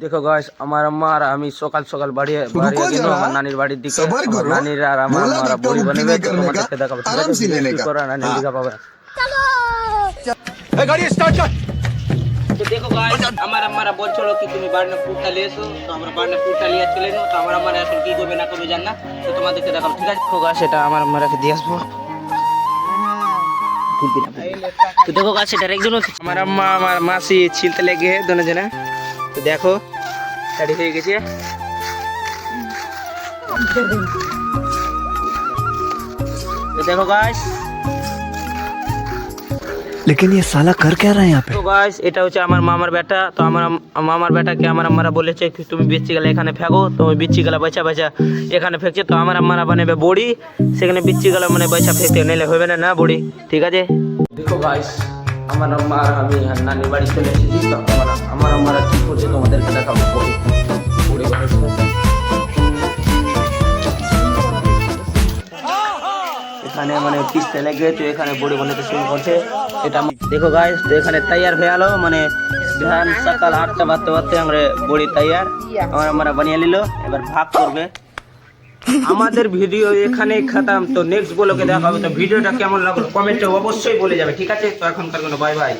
देखो गाइस আমার আম্মা আর আমি সকাল সকাল বাড়ি গেল আমার নানির বাড়ির দিকে। আমার নানির আর আমার আম্মারা বড়ি বানাবে, তোমাদেরকে দেখাবো। ঠিক আছে, কি করা নানির দিকে পাবে। চলো এই গাড়ি স্টার্ট কর। তো দেখো গাইস আমার আম্মারা বলছিল কি তুমি বাড়িতে ফুটটা নিয়ে এসো, তো আমরা বাড়িতে ফুটটা নিয়ে চলে এলো। তো আমার আম্মারা এখন কি করবে না করবে জান না, তো তোমাদেরকে দেখাবো। ঠিক আছে, তো গাইস এটা আমার আম্মারাকে দিয়ে আসবো। তো দেখো গাছ এটা একজন আমার আম্মা আমার মাসি ছিলতে লেগে দোনো জনে। তো দেখো রেডি হয়ে গেছে। তো দেখো গাইস, लेकिन ये साला कर क्या रहा है यहाँ पे। তো গাইস এটা হচ্ছে আমার মামার বেটা। তো আমার মামার বেটাকে আমার আম্মারা বলেছে কি তুমি বিচ্ছি গেলে এখানে ফেঁকো, তো ওই বিচ্ছি গেলা বেচা বেচা এখানে ফেঁকছে। তো আমার আম্মারা বানাবে বড়ি, সেখানে বিচ্ছি গেলা মানে বেচা ফেঁকতে নিলে হবে না না বড়ি। ঠিক আছে, দেখো গাইস আমার আম্মা আর আমি নানি বাড়ি চলে এসেছি। তো আমার আম্মারা কি করছে তোমাদেরকে দেখাবো। বড়ি বড়ি বানাচ্ছে এখানে মানে পিসতে লেগে, তো এখানে বড়ি বানাতে শুরু করছে। এটা দেখো গাইস, তো এখানে তৈয়ার হয়ে গেল মানে ধান সকাল 8টা বাজতে বাজতে আমরা বড়ি তৈয়ার আমরা বানিয়ে নিল। এবার ভাগ করবে। আমাদের ভিডিও এখানে খতম। তো নেক্সট ব্লগে দেখা হবে। তো ভিডিওটা কেমন লাগলো কমেন্টে অবশ্যই বলে যাবে। ঠিক আছে, তো এখনকার জন্য বাই বাই।